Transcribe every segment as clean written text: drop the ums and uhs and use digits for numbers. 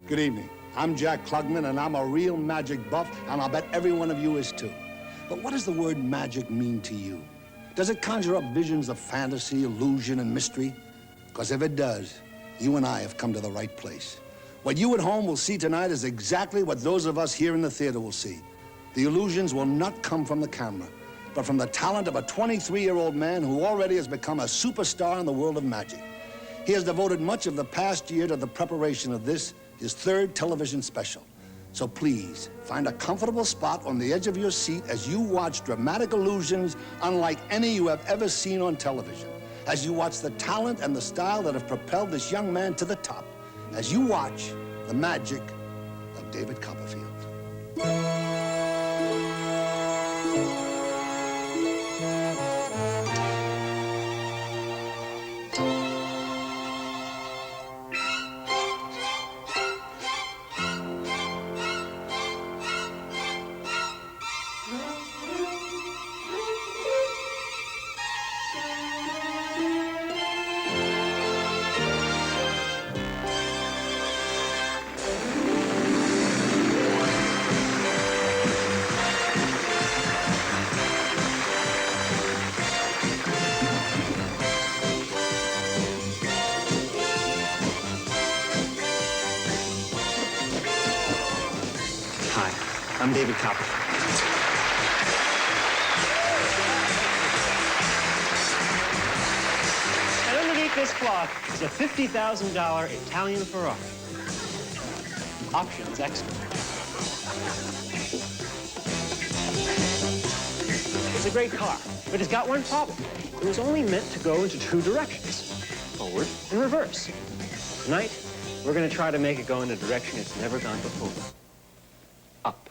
Good evening. I'm Jack Klugman, and I'm a real magic buff, and I'll bet every one of you is too. But what does the word magic mean to you? Does it conjure up visions of fantasy, illusion, and mystery? Because if it does, you and I have come to the right place. What you at home will see tonight is exactly what those of us here in the theater will see. The illusions will not come from the camera, but from the talent of a 23-year-old man who already has become a superstar in the world of magic. He has devoted much of the past year to the preparation of this, his third television special. So please, find a comfortable spot on the edge of your seat as you watch dramatic illusions unlike any you have ever seen on television. As you watch the talent and the style that have propelled this young man to the top. As you watch the magic of David Copperfield. I'm David Copperfield. And underneath this cloth is a $50,000 Italian Ferrari. Options excellent. It's a great car, but it's got one problem. It was only meant to go into two directions, forward and reverse. Tonight, we're going to try to make it go in a direction it's never gone before. Up.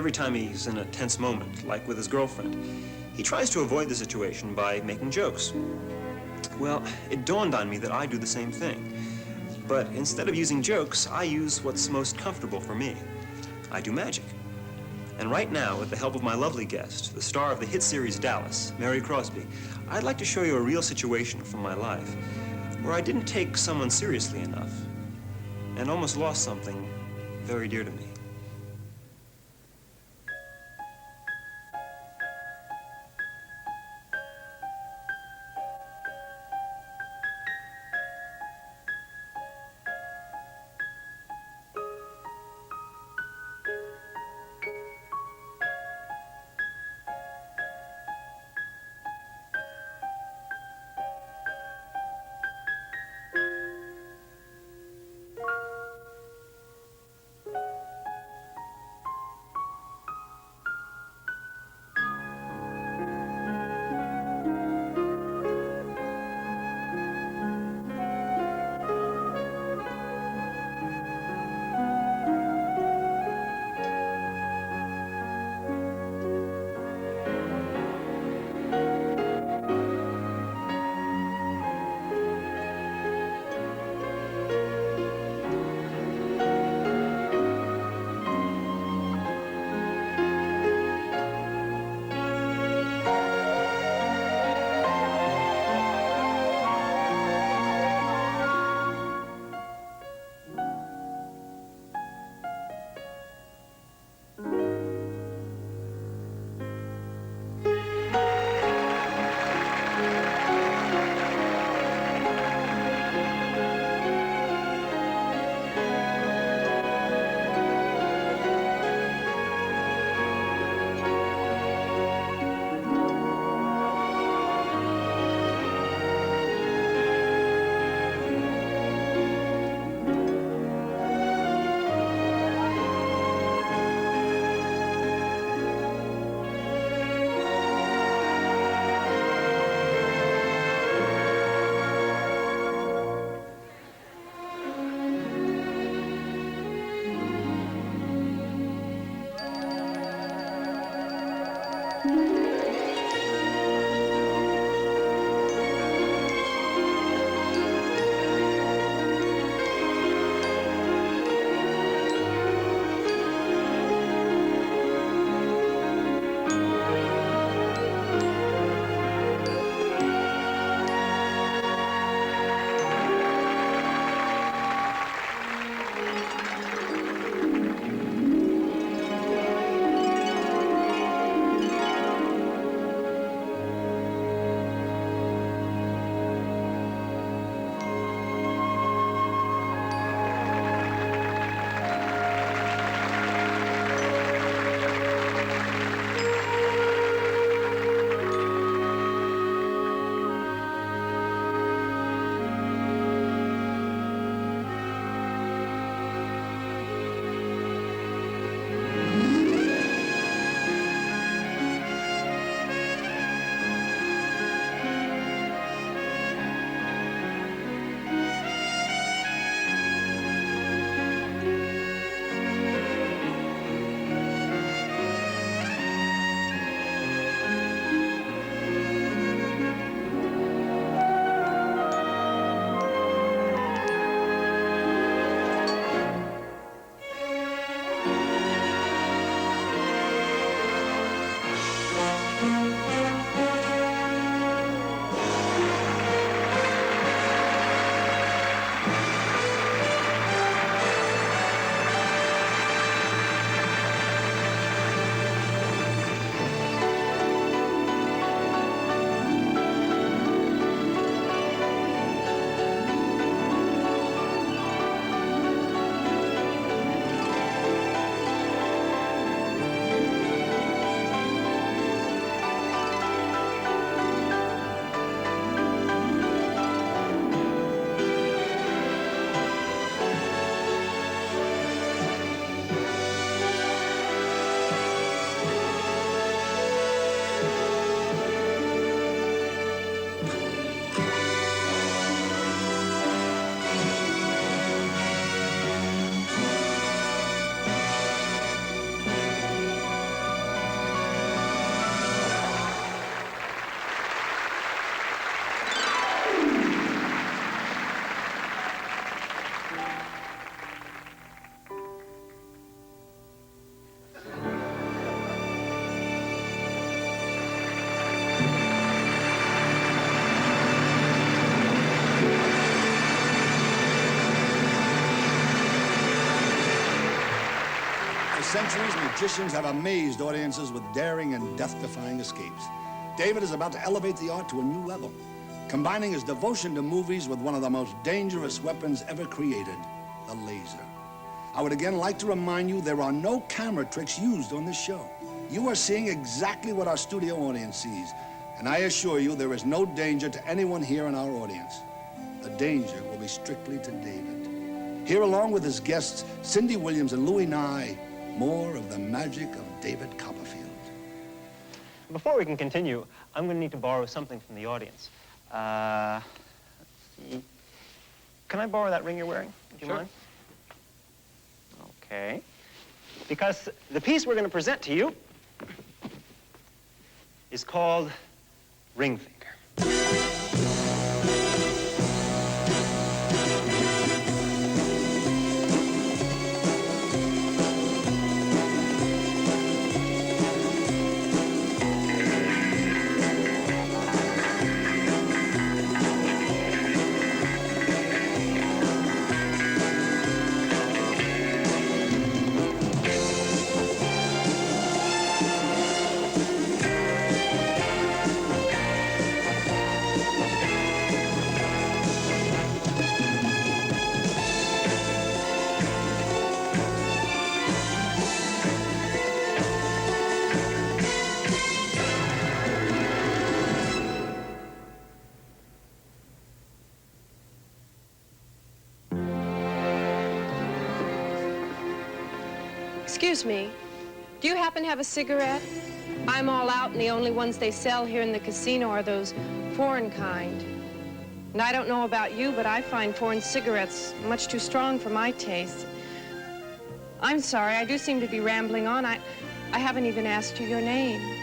every time he's in a tense moment, like with his girlfriend, he tries to avoid the situation by making jokes. Well, it dawned on me that I do the same thing. But instead of using jokes, I use what's most comfortable for me. I do magic. And right now, with the help of my lovely guest, the star of the hit series Dallas, Mary Crosby, I'd like to show you a real situation from my life where I didn't take someone seriously enough and almost lost something very dear to me. centuries, magicians have amazed audiences with daring and death-defying escapes. David is about to elevate the art to a new level, combining his devotion to movies with one of the most dangerous weapons ever created, the laser. I would again like to remind you there are no camera tricks used on this show. You are seeing exactly what our studio audience sees, and I assure you there is no danger to anyone here in our audience. The danger will be strictly to David. Here, along with his guests, Cindy Williams and Louis Nye, more of the magic of David Copperfield. Before we can continue, I'm going to need to borrow something from the audience. Let's see. Can I borrow that ring you're wearing? Do you mind? Okay. Because the piece we're going to present to you is called Ring Finger. Excuse me, do you happen to have a cigarette? I'm all out, and the only ones they sell here in the casino are those foreign kind. And I don't know about you, but I find foreign cigarettes much too strong for my taste. I'm sorry, I do seem to be rambling on. I haven't even asked you your name.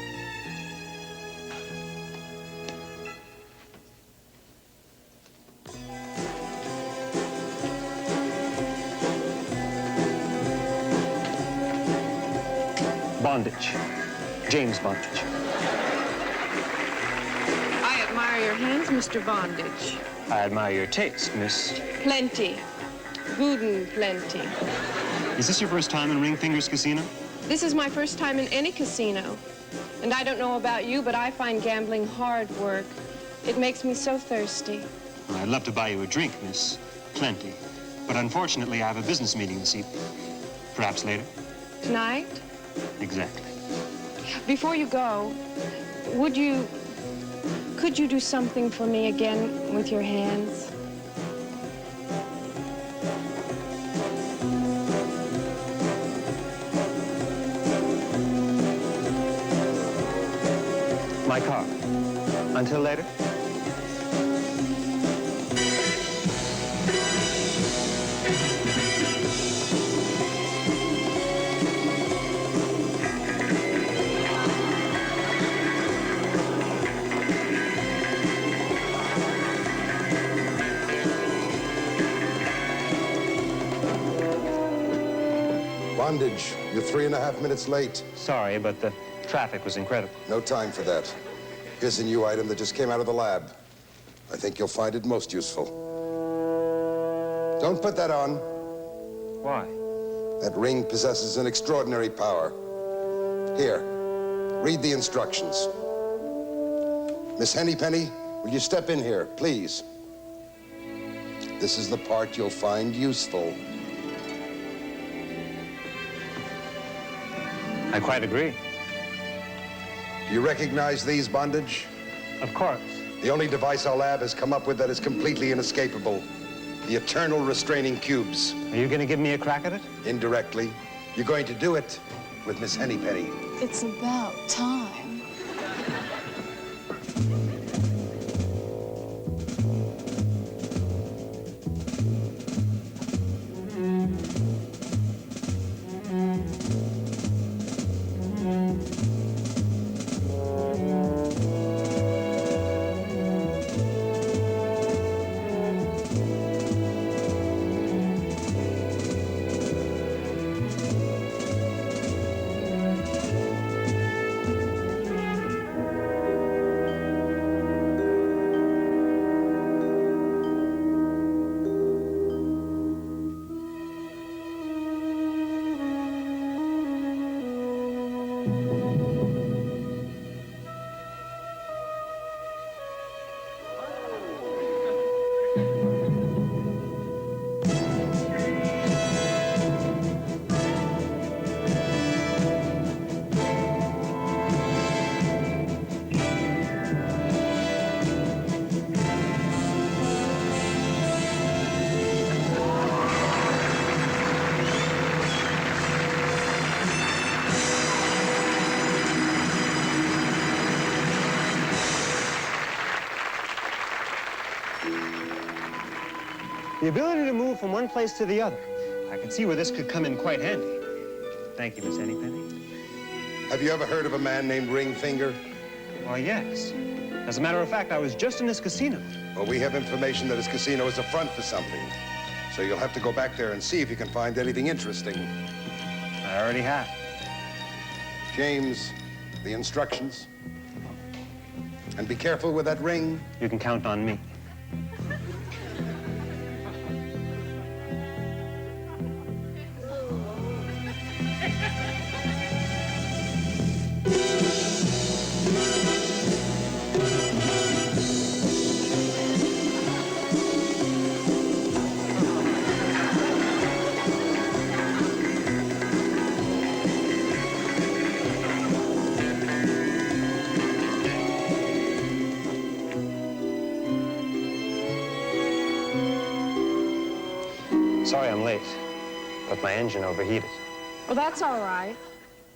Bondage. James Bondage. I admire your hands, Mr. Bondage. I admire your taste, Miss. Plenty. Boudin plenty. Is this your first time in Ring Finger's casino? This is my first time in any casino. And I don't know about you, but I find gambling hard work. It makes me so thirsty. Well, I'd love to buy you a drink, Miss. Plenty. But unfortunately, I have a business meeting this evening. Perhaps later? Tonight? Exactly. Before you go, could you do something for me again with your hands? My car. Until later? Bondage, you're 3.5 minutes late. Sorry, but the traffic was incredible. No time for that. Here's a new item that just came out of the lab. I think you'll find it most useful. Don't put that on. Why? That ring possesses an extraordinary power. Here, read the instructions. Miss Hennypenny, will you step in here, please? This is the part you'll find useful. I quite agree. Do you recognize these, Bondage? Of course. The only device our lab has come up with that is completely inescapable. The eternal restraining cubes. Are you going to give me a crack at it? Indirectly. You're going to do it with Miss Hennypenny. It's about time. The ability to move from one place to the other. I can see where this could come in quite handy. Thank you, Miss Hennypenny. Have you ever heard of a man named Ring Finger? Why, yes. As a matter of fact, I was just in his casino. Well, we have information that his casino is a front for something. So you'll have to go back there and see if you can find anything interesting. I already have. James, the instructions. And be careful with that ring. You can count on me. Sorry I'm late, but my engine overheated. Well, that's all right.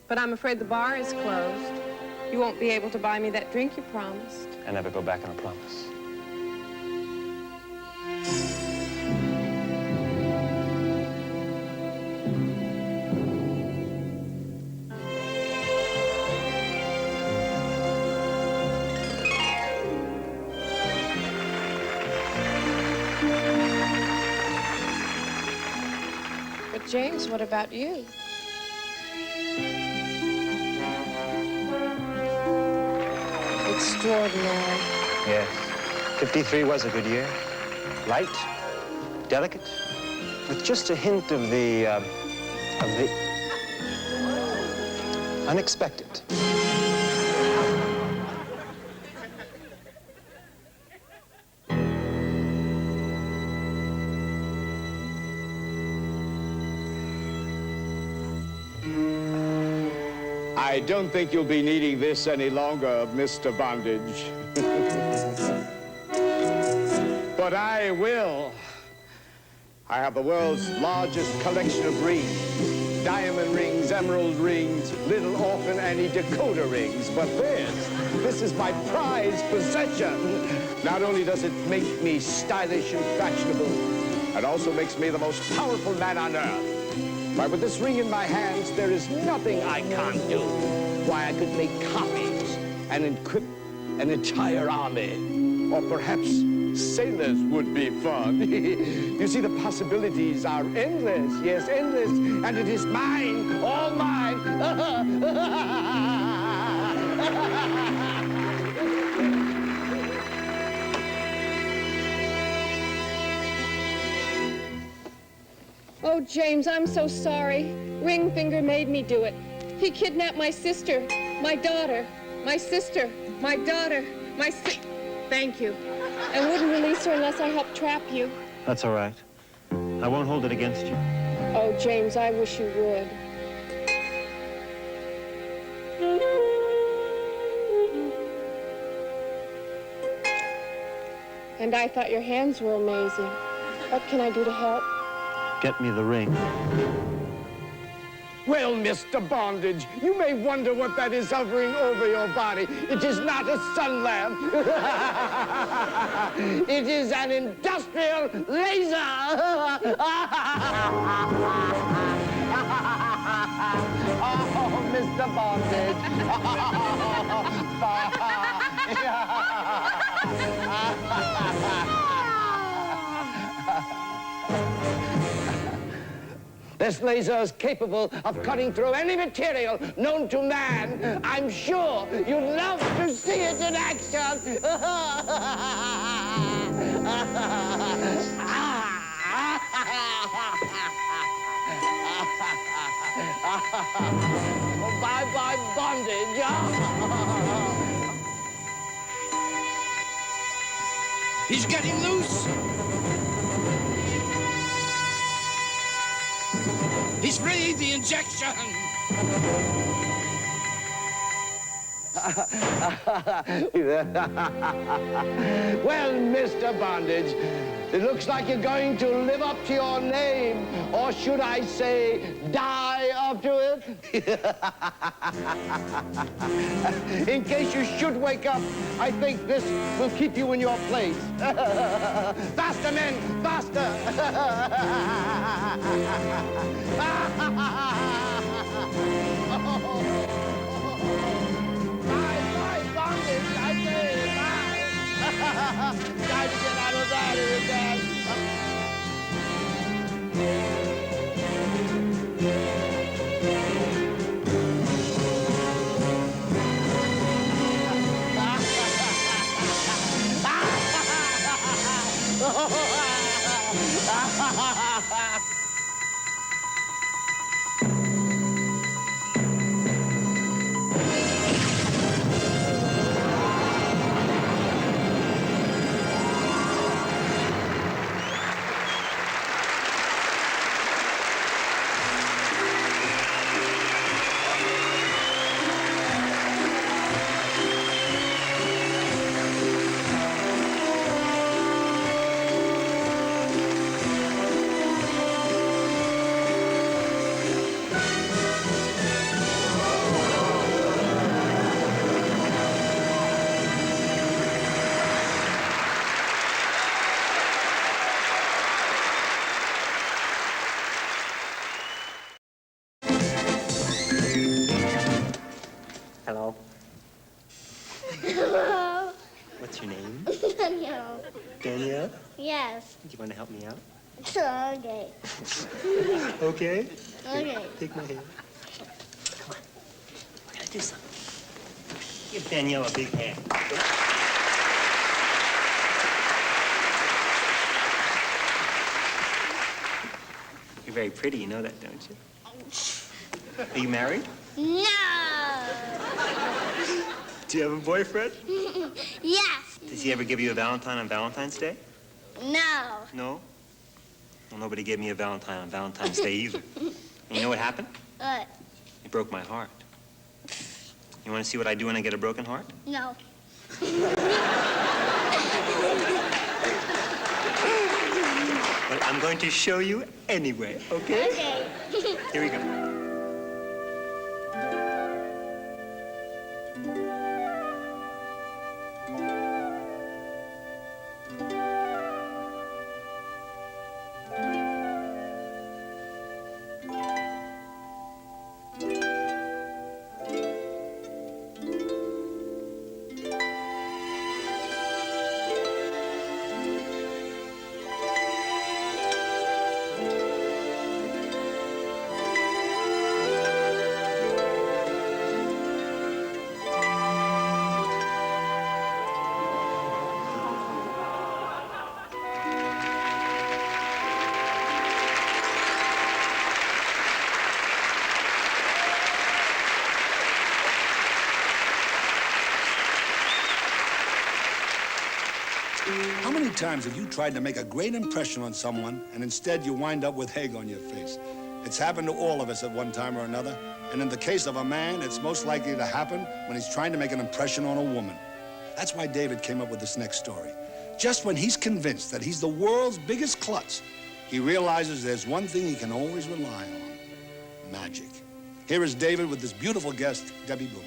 But I'm afraid the bar is closed. You won't be able to buy me that drink you promised. I never go back on a promise. But James, what about you? Extraordinary. Yes. 53 was a good year. Light, delicate, with just a hint of the unexpected. I don't think you'll be needing this any longer, Mr. Bondage. But I will. I have the world's largest collection of rings. Diamond rings, emerald rings, little orphan Annie Dakota rings. But this is my prized possession. Not only does it make me stylish and fashionable, it also makes me the most powerful man on earth. Why, with this ring in my hands, there is nothing I can't do. Why, I could make copies and equip an entire army. Or perhaps sailors would be fun. You see, the possibilities are endless. Yes, endless. And it is mine, all mine. Oh, James, I'm so sorry. Ringfinger made me do it. He kidnapped my sister, my daughter, my sister, my daughter, Thank you. And wouldn't release her unless I helped trap you. That's all right. I won't hold it against you. Oh, James, I wish you would. And I thought your hands were amazing. What can I do to help? Get me the ring. Well, Mr. Bondage, you may wonder what that is hovering over your body. It is not a sun lamp. It is an industrial laser. Oh, Mr. This laser is capable of cutting through any material known to man. I'm sure you'd love to see it in action. Bye-bye bondage. He's getting loose. He's free, the injection. Well, Mr. Bondage, It looks like you're going to live up to your name, or should I say, die up to it? In case you should wake up, I think this will keep you in your place. Faster, men, faster! Bye, bondage, I say, bye! Time to get out of that, Dad. Hello. Hello. What's your name? Danielle. Danielle? Yes. Do you want to help me out? Okay. Okay. Okay. Take my hand. Come on. We're going to do something. Give Danielle a big hand. You're very pretty, you know that, don't you? Are you married? No. Do you have a boyfriend? Yes. Does he ever give you a Valentine on Valentine's Day? No. No? Well, nobody gave me a Valentine on Valentine's Day either. And you know what happened? What? It broke my heart. You want to see what I do when I get a broken heart? No. Well, I'm going to show you anyway, okay? Okay. Here we go. How many times have you tried to make a great impression on someone, and instead you wind up with egg on your face? It's happened to all of us at one time or another, and in the case of a man, it's most likely to happen when he's trying to make an impression on a woman. That's why David came up with this next story. Just when he's convinced that he's the world's biggest klutz, he realizes there's one thing he can always rely on: magic. Here is David with this beautiful guest, Debbie Boone.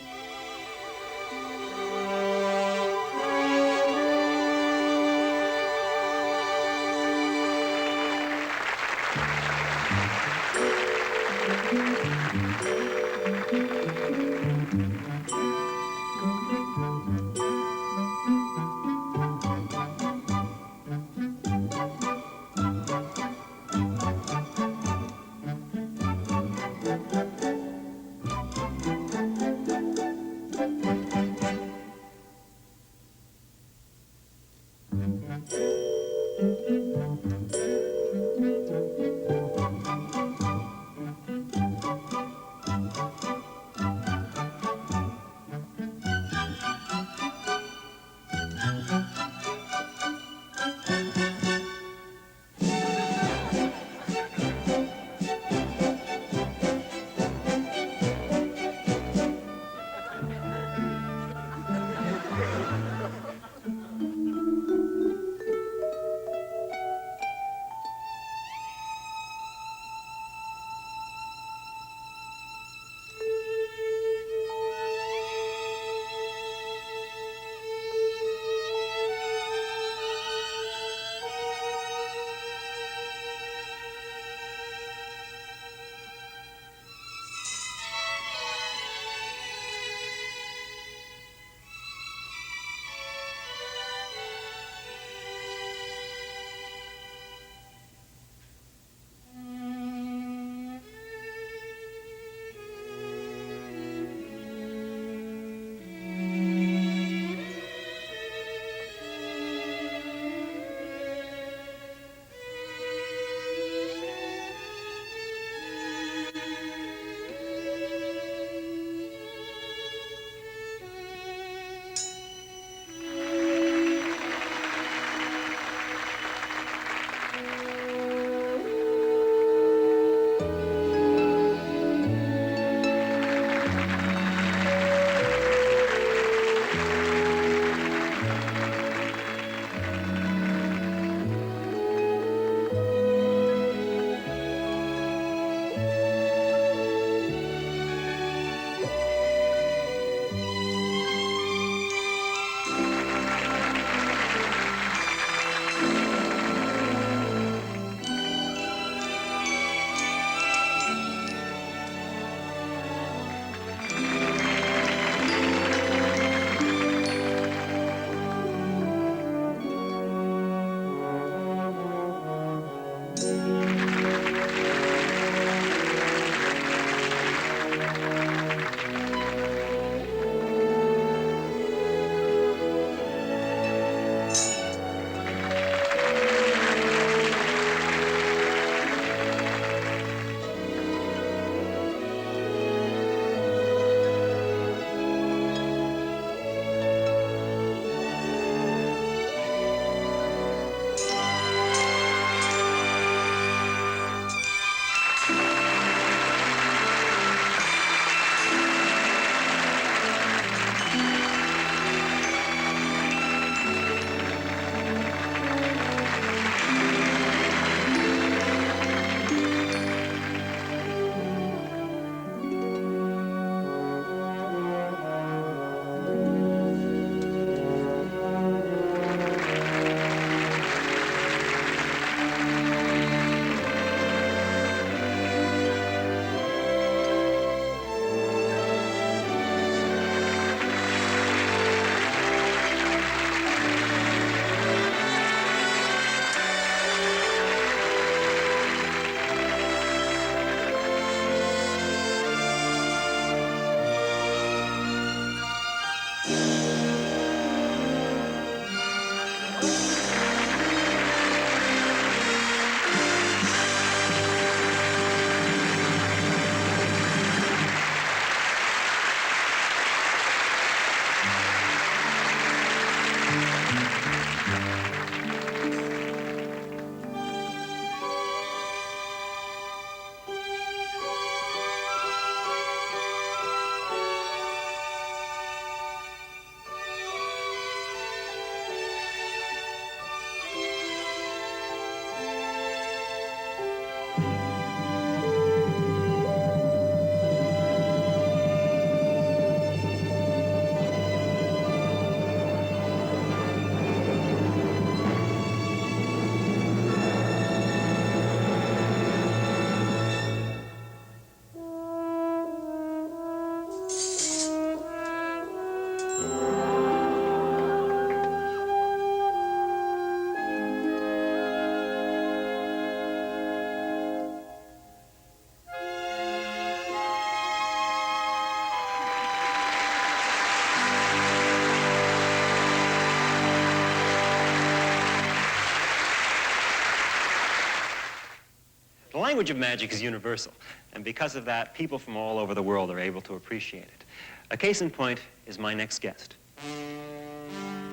The language of magic is universal, and because of that, people from all over the world are able to appreciate it. A case in point is my next guest.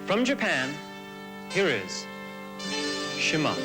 From Japan, here is Shimada.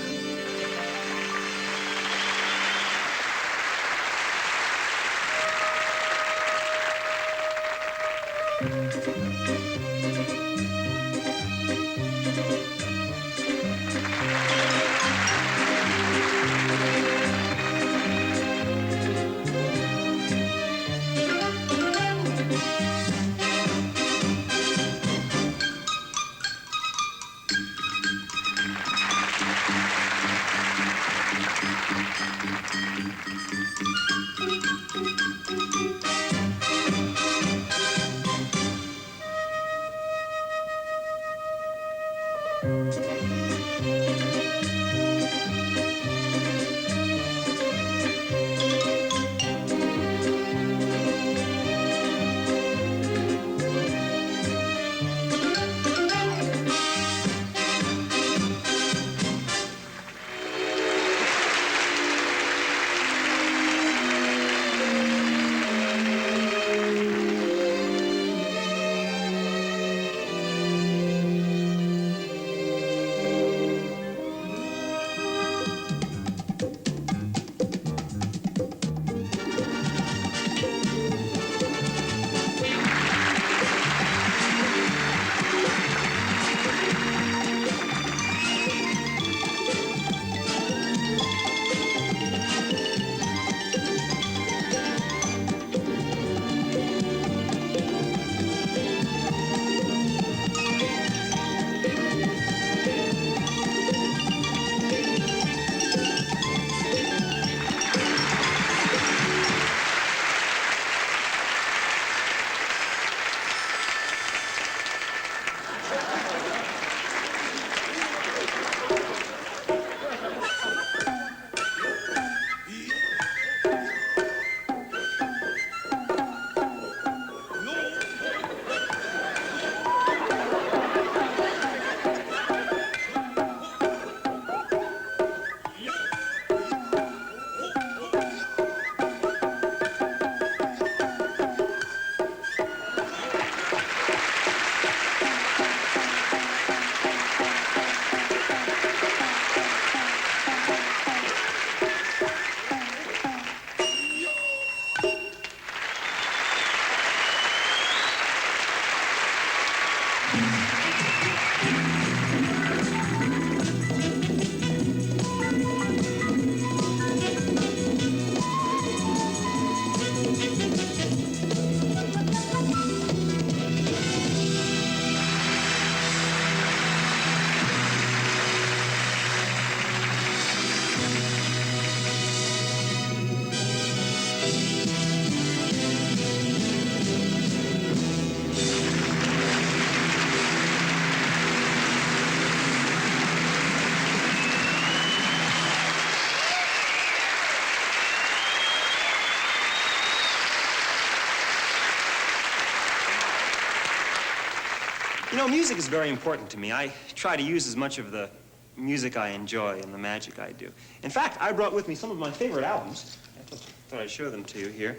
You know, music is very important to me. I try to use as much of the music I enjoy in the magic I do. In fact, I brought with me some of my favorite albums. I thought I'd show them to you here.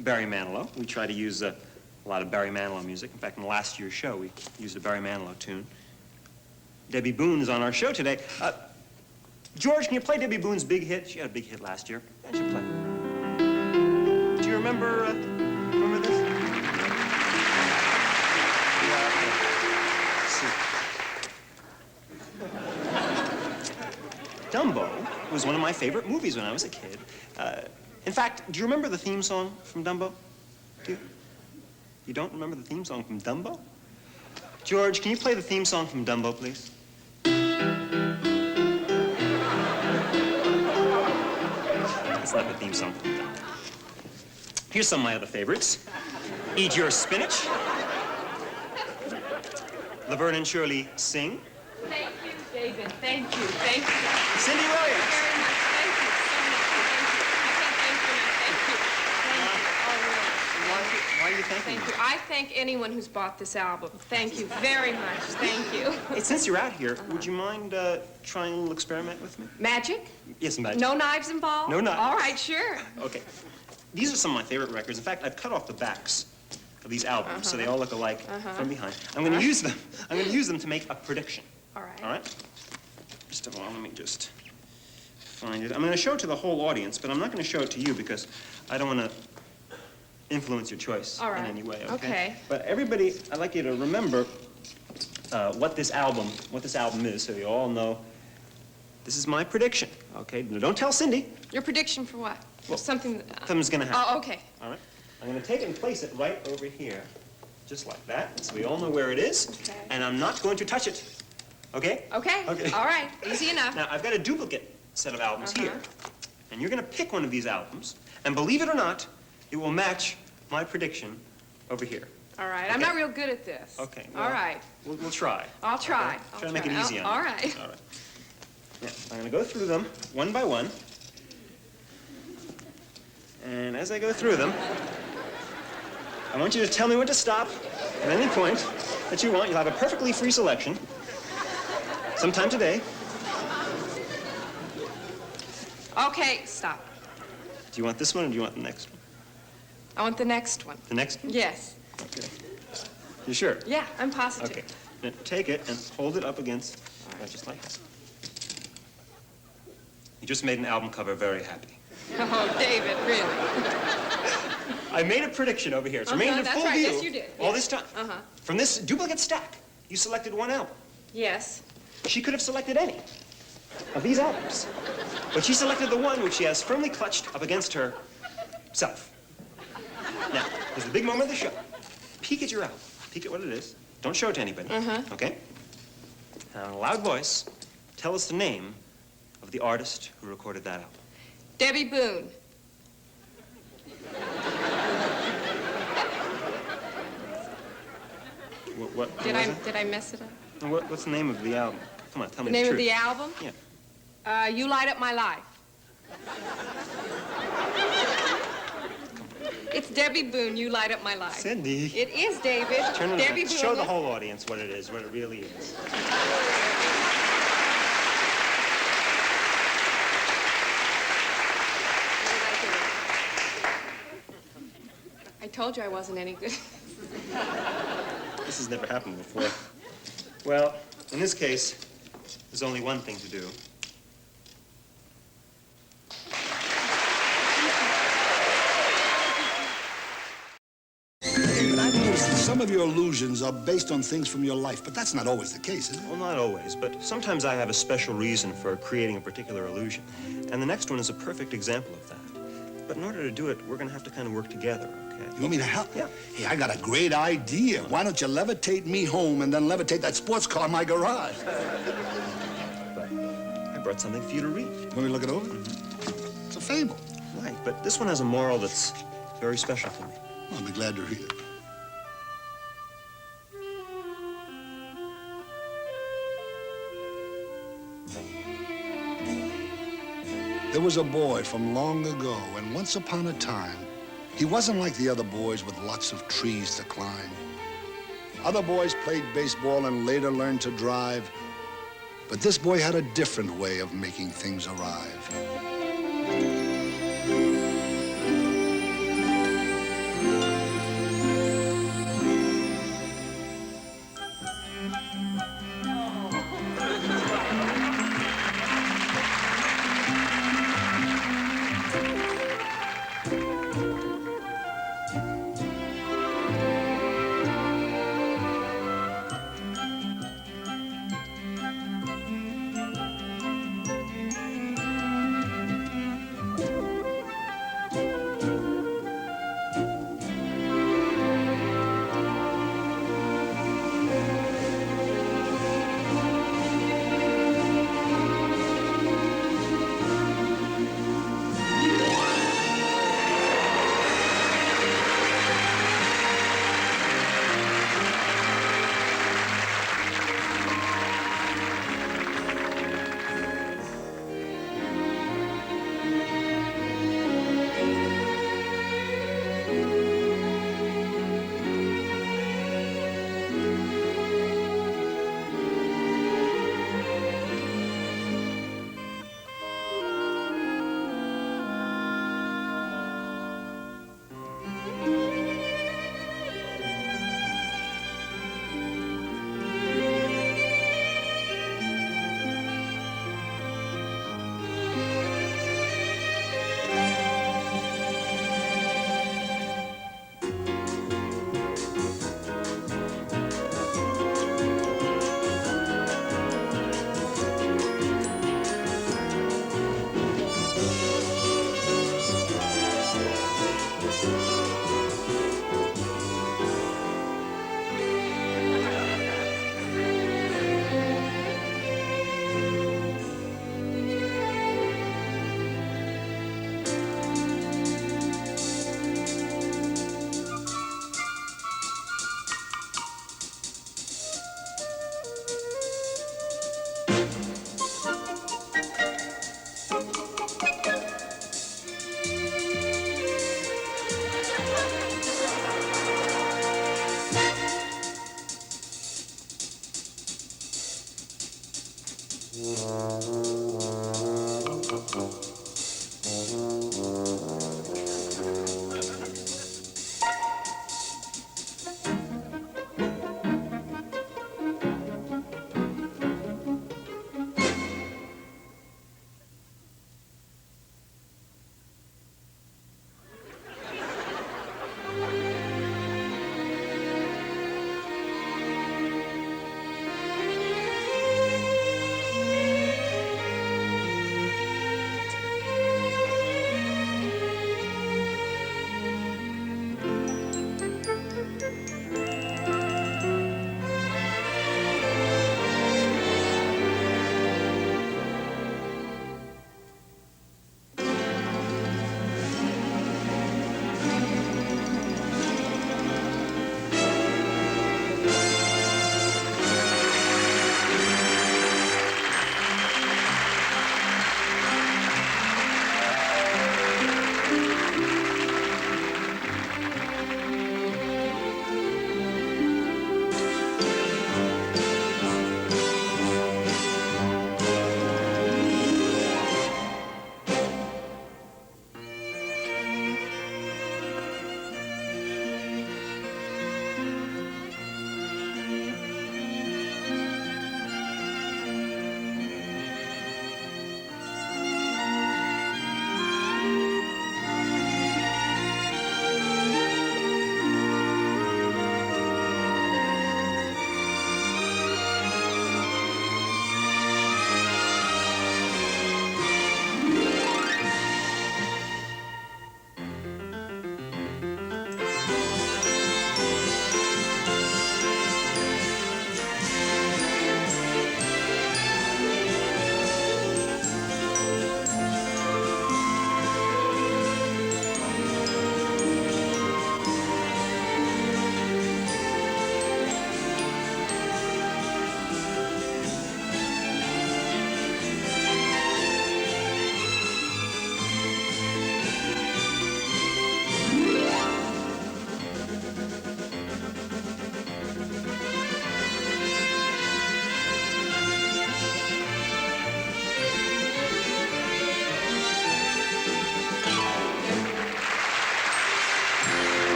Barry Manilow. We try to use a lot of Barry Manilow music. In fact, in last year's show, we used a Barry Manilow tune. Debbie Boone is on our show today. George, can you play Debbie Boone's big hit? She had a big hit last year. Why don't you play? Do you remember this? Dumbo was one of my favorite movies when I was a kid. In fact, do you remember the theme song from Dumbo? Do you? You don't remember the theme song from Dumbo? George, can you play the theme song from Dumbo, please? That's not the theme song from Dumbo. Here's some of my other favorites. Eat Your Spinach. Laverne and Shirley Sing. Thank you, David. Thank you. Thank you. Cindy Williams. Very much. Thank you so much. Thank you. I can't thank you enough. Thank you. Thank you. Oh, really. Why are you thanking Thank you. I thank anyone who's bought this album. Thank you very much. Thank you. Hey, since you're out here, would you mind trying a little experiment with me? Magic? Yes, magic. No knives involved? No knives. All right, sure. Okay. These are some of my favorite records. In fact, I've cut off the backs of these albums so they all look alike from behind. I'm going to use them. I'm going to use them to make a prediction. All right. All right? Just a moment, let me just find it. I'm going to show it to the whole audience, but I'm not going to show it to you because I don't want to influence your choice All right. in any way, okay? Okay. But everybody, I'd like you to remember what this album is, so you all know this is my prediction, okay? Now, don't tell Cindy. Your prediction for what? Well, Something... Something's going to happen. Oh, okay. All right? I'm going to take it and place it right over here, just like that, so we all know where it is. Okay. And I'm not going to touch it, okay? Okay. Okay. All right. Easy enough. Now, I've got a duplicate set of albums here, and you're going to pick one of these albums, and believe it or not, it will match my prediction over here. All right. Okay. I'm not real good at this. Okay. All well, right. We'll try. I'll try. Okay? I'll Try to make it easy on you. All right. All right. Yeah, I'm going to go through them one by one. And as I go through them, I want you to tell me when to stop at any point that you want. You'll have a perfectly free selection sometime today. Okay, stop. Do you want this one or do you want the next one? I want the next one. The next one? Yes. Okay. You sure? Yeah, I'm positive. Okay. Now take it and hold it up against, just like that. You just made an album cover very happy. Oh, David, really? I made a prediction over here. It's remained in that's full right. view Yes, you did. all Yes. this time. From this duplicate stack, you selected one album. Yes. She could have selected any of these albums, but she selected the one which she has firmly clutched up against herself. Now, there's the big moment of the show. Peek at your album. Peek at what it is. Don't show it to anybody. Okay? Now, in a loud voice, tell us the name of the artist who recorded that album. Debbie Boone. What was it? Did I mess it up? What's the name of the album? Come on, tell me The name the of truth. the album? Yeah. You Light Up My Life. It's Debbie Boone, You Light Up My Life. Cindy. It is, David. Turn it Debbie around. Boone. Show the whole audience what it is, what it really is. I told you I wasn't any good. This has never happened before. Well, in this case, there's only one thing to do. David, I've noticed that some of your illusions are based on things from your life, but that's not always the case, is it? Well, not always, but sometimes I have a special reason for creating a particular illusion. And the next one is a perfect example of that. But in order to do it, we're going to have to kind of work together, okay? You want me to help? Yeah. Hey, I got a great idea. Why don't you levitate me home and then levitate that sports car in my garage? But I brought something for you to read. Want me to look it over? It's a fable. Right, but this one has a moral that's very special to me. I'll be glad to read it. There was a boy from long ago, and once upon a time, he wasn't like the other boys with lots of trees to climb. Other boys played baseball and later learned to drive, but this boy had a different way of making things arrive.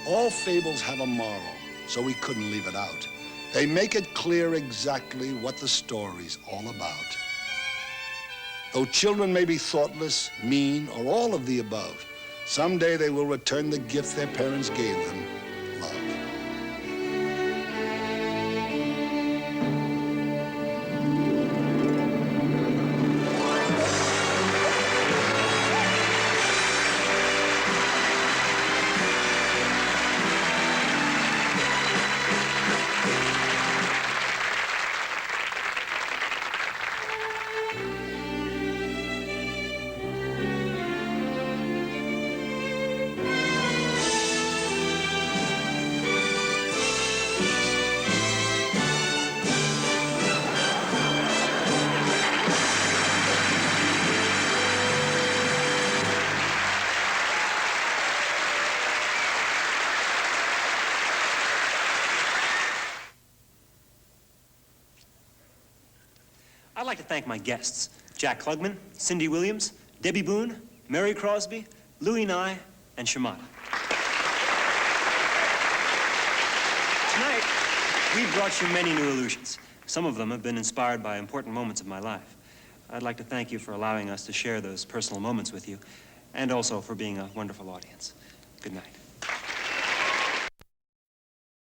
All fables have a moral, so we couldn't leave it out. They make it clear exactly what the story's all about. Though children may be thoughtless, mean, or all of the above, someday they will return the gift their parents gave them, love. I'd like to thank my guests, Jack Klugman, Cindy Williams, Debbie Boone, Mary Crosby, Louis Nye, and Shamata. Tonight, we've brought you many new illusions. Some of them have been inspired by important moments of my life. I'd like to thank you for allowing us to share those personal moments with you, and also for being a wonderful audience. Good night.